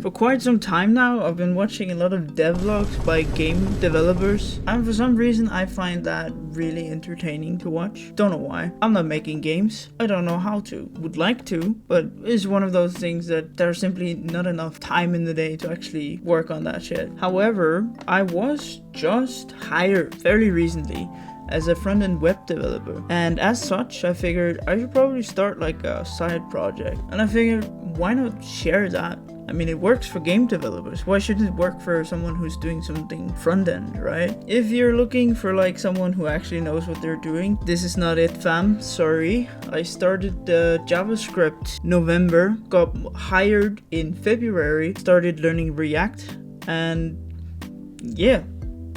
For quite some time now, I've been watching a lot of devlogs by game developers, and for some reason I find that really entertaining to watch. Don't know why. I'm not making games. I don't know how to. Would like to, but it's one of those things that there's simply not enough time in the day to actually work on that shit. However, I was just hired fairly recently as a front-end web developer, and as such I figured I should probably start like a side project, and I figured why not share that? I mean, it works for game developers. Why shouldn't it work for someone who's doing something front-end, right? If you're looking for like someone who actually knows what they're doing, this is not it, fam. Sorry. I started JavaScript November, got hired in February, started learning React, and yeah.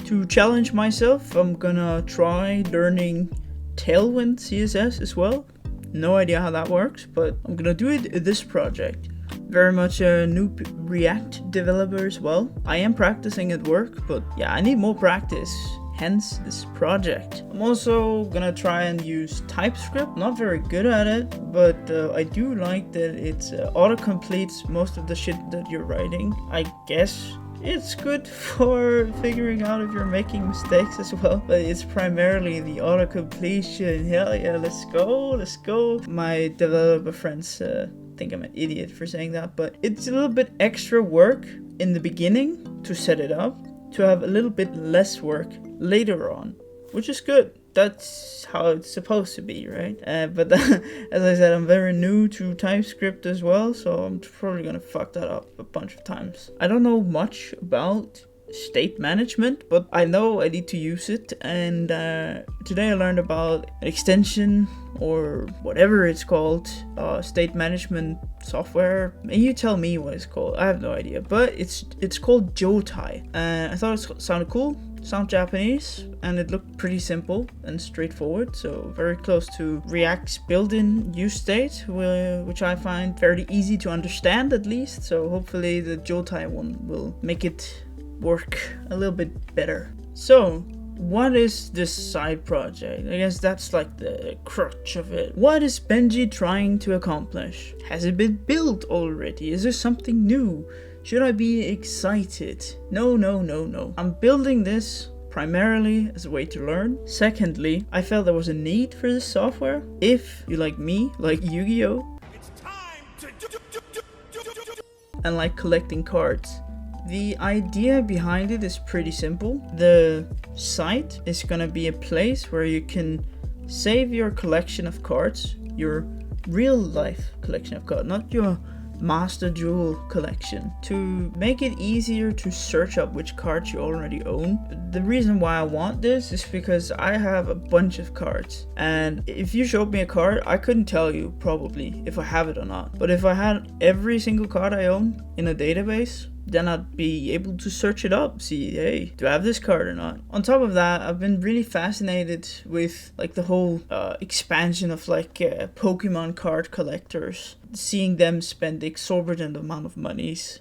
To challenge myself, I'm gonna try learning Tailwind CSS as well. No idea how that works, but I'm gonna do it in this project. Very much a new React developer as well. I am practicing at work, but yeah, I need more practice. Hence this project. I'm also gonna try and use TypeScript. Not very good at it, but I do like that it auto-completes most of the shit that you're writing. I guess it's good for figuring out if you're making mistakes as well, but it's primarily the auto-completion. Hell yeah, let's go. My developer friends think I'm an idiot for saying that, but it's a little bit extra work in the beginning to set it up, to have a little bit less work later on, which is good. That's how it's supposed to be, right? But as I said, I'm very new to TypeScript as well, so I'm probably gonna fuck that up a bunch of times. I don't know much about state management, but I know I need to use it, and today I learned about an extension or whatever it's called, state management software. And you tell me what it's called. I have no idea, but it's called yugioh, and I thought it sounded cool. Sound Japanese, and it looked pretty simple and straightforward, so very close to React's built-in use state, which I find fairly easy to understand at least, so hopefully the yugioh one will make it work a little bit better. So, what is this side project? I guess that's like the crutch of it. What is Benji trying to accomplish? Has it been built already? Is there something new? Should I be excited? No. I'm building this primarily as a way to learn. Secondly, I felt there was a need for this software. If you like me, like Yu-Gi-Oh! It's time to and like collecting cards. The idea behind it is pretty simple. The site is gonna be a place where you can save your collection of cards, your real life collection of cards, not your Master Jewel collection, to make it easier to search up which cards you already own. The reason why I want this is because I have a bunch of cards, and if you showed me a card, I couldn't tell you probably if I have it or not. But if I had every single card I own in a database, then I'd be able to search it up, see, hey, do I have this card or not? On top of that, I've been really fascinated with like the whole expansion of like Pokemon card collectors, seeing them spend exorbitant amount of monies.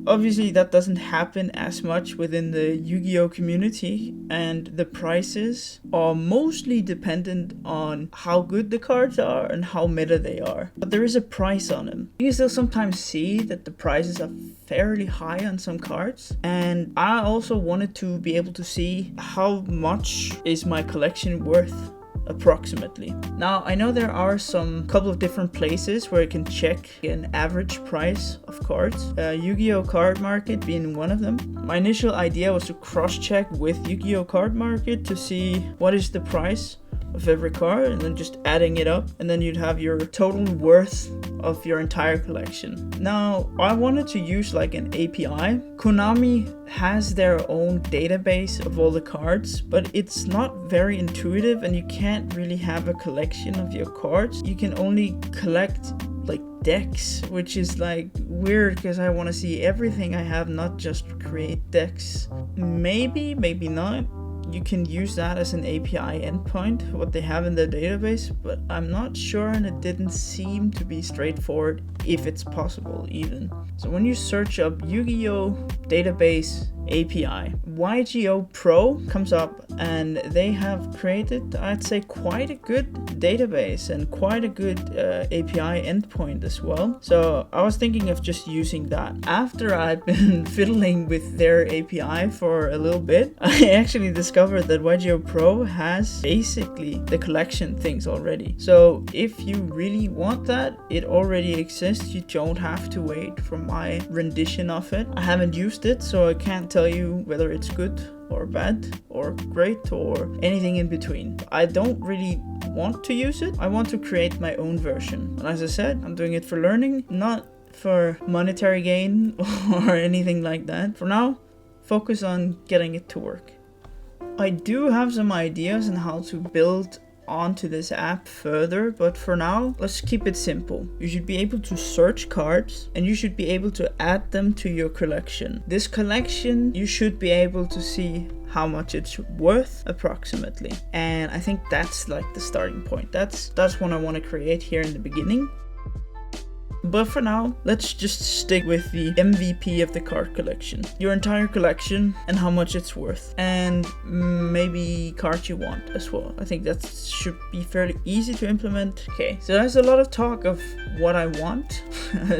Obviously that doesn't happen as much within the Yu-Gi-Oh community, and the prices are mostly dependent on how good the cards are and how meta they are. But there is a price on them. You can still sometimes see that the prices are fairly high on some cards, and I also wanted to be able to see how much is my collection worth approximately. Now I know there are some couple of different places where you can check an average price of cards, Yu-Gi-Oh Card Market being one of them. My initial idea was to cross-check with Yu-Gi-Oh Card Market to see what is the price of every card, and then just adding it up, and then you'd have your total worth of your entire collection. Now I wanted to use like an API. Konami has their own database of all the cards, but it's not very intuitive, and you can't really have a collection of your cards. You can only collect like decks, which is like weird because I want to see everything I have, not just create decks. Maybe not. You can use that as an API endpoint, what they have in their database, but I'm not sure, and it didn't seem to be straightforward if it's possible even. So when you search up Yu-Gi-Oh database API. yugioh Pro comes up and they have created, I'd say, quite a good database and quite a good API endpoint as well. So I was thinking of just using that. After I'd been fiddling with their API for a little bit, I actually discovered that yugioh Pro has basically the collection things already. So if you really want that, it already exists. You don't have to wait for my rendition of it. I haven't used it, so I can't tell you whether it's good or bad or great or anything in between. I don't really want to use it. I want to create my own version. And as I said, I'm doing it for learning, not for monetary gain or anything like that. For now, focus on getting it to work. I do have some ideas on how to build onto this app further, but for now, let's keep it simple. You should be able to search cards and you should be able to add them to your collection. This collection, you should be able to see how much it's worth approximately. And I think that's like the starting point. That's what I want to create here in the beginning. But for now, let's just stick with the MVP of the card collection. Your entire collection and how much it's worth. And maybe cards you want as well. I think that should be fairly easy to implement. Okay, so there's a lot of talk of what I want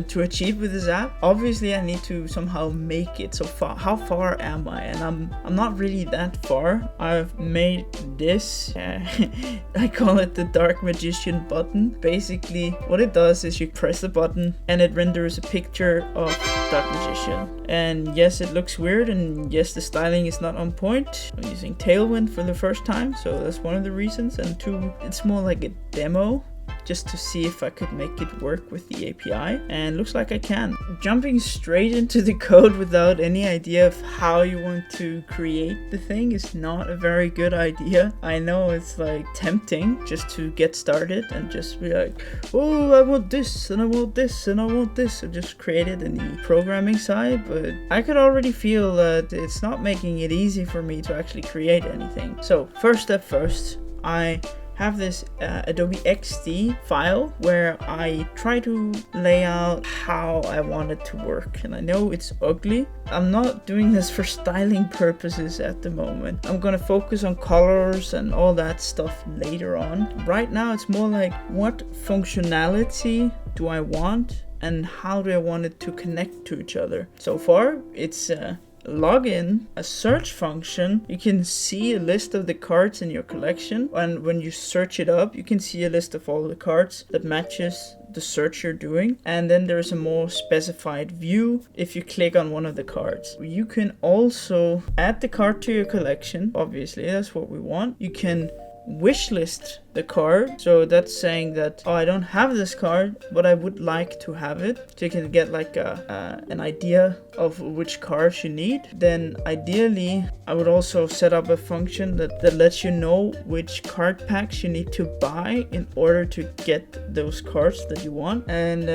to achieve with this app. Obviously, I need to somehow make it so far. How far am I? And I'm not really that far. I've made this. I call it the Dark Magician button. Basically, what it does is you press the button and it renders a picture of Dark Magician. And yes, it looks weird, and yes, the styling is not on point. I'm using Tailwind for the first time, so that's one of the reasons. And two, it's more like a demo, just to see if I could make it work with the API, and looks like I can. Jumping straight into the code without any idea of how you want to create the thing is not a very good idea. I know it's like tempting just to get started and just be like, oh, I want this and I want this and I want this, and just create it in the programming side. But I could already feel that it's not making it easy for me to actually create anything. So first step first, I have this Adobe XD file where I try to lay out how I want it to work. And I know it's ugly. I'm not doing this for styling purposes at the moment. I'm gonna focus on colors and all that stuff later on. Right now it's more like, what functionality do I want and how do I want it to connect to each other? So far it's login, a search function. You can see a list of the cards in your collection, and when you search it up, you can see a list of all the cards that matches the search you're doing. And then there's a more specified view if you click on one of the cards. You can also add the card to your collection. Obviously, that's what we want. You can wishlist the card, so that's saying that, oh, I don't have this card but I would like to have it, so you can get like an idea of which cards you need. Then ideally I would also set up a function that lets you know which card packs you need to buy in order to get those cards that you want, and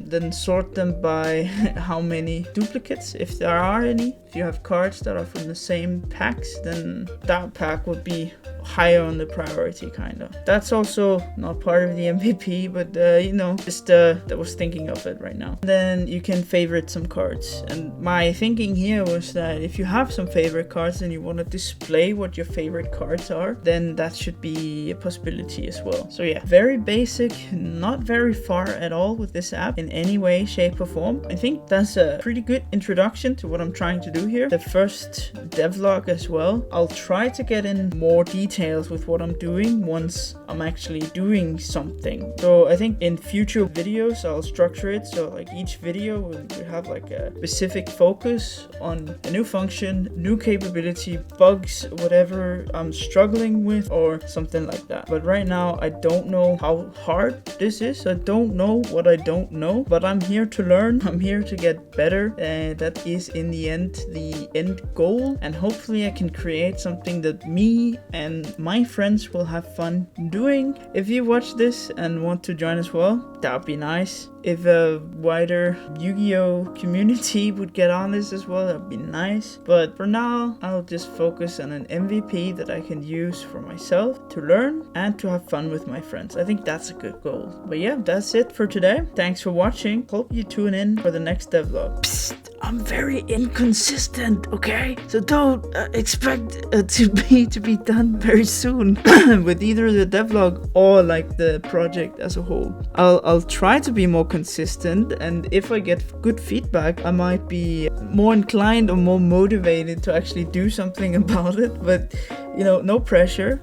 then sort them by how many duplicates, if there are any. If you have cards that are from the same packs, then that pack would be higher on the priority, kind of. That's also not part of the MVP, but you know, just that was thinking of it right now. Then you can favorite some cards, and my thinking here was that if you have some favorite cards and you want to display what your favorite cards are, then that should be a possibility as well. So yeah, very basic, not very far at all with this app in any way, shape or form. I think that's a pretty good introduction to what I'm trying to do here. The first devlog as well. I'll try to get in more details with what I'm doing once I'm actually doing something. So I think in future videos I'll structure it so like each video will have like a specific focus on a new function, new capability, bugs, whatever I'm struggling with or something like that. But right now I don't know how hard this is. I don't know what I don't know, but I'm here to learn. I'm here to get better, and that is in the end goal. And hopefully I can create something that me and my friends will have fun doing. If you watch this and want to join as well, that would be nice. If a wider Yu-Gi-Oh community would get on this as well, that would be nice. But for now, I'll just focus on an MVP that I can use for myself to learn and to have fun with my friends. I think that's a good goal. But yeah, that's it for today. Thanks for watching. Hope you tune in for the next devlog. Psst. I'm very inconsistent, okay? So don't expect to be done very soon with either the devlog or like the project as a whole. I'll try to be more consistent, and if I get good feedback, I might be more inclined or more motivated to actually do something about it. But you know, no pressure.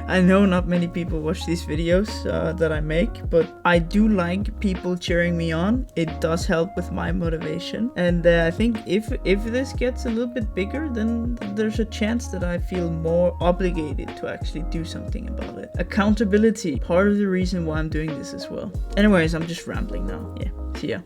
I know not many people watch these videos that I make, but I do like people cheering me on. It does help with my motivation, and I think if this gets a little bit bigger, then there's a chance that I feel more obligated to actually do something about it. Accountability, part of the reason why I'm doing this as well. Anyways, I'm just rambling now. Yeah, see ya.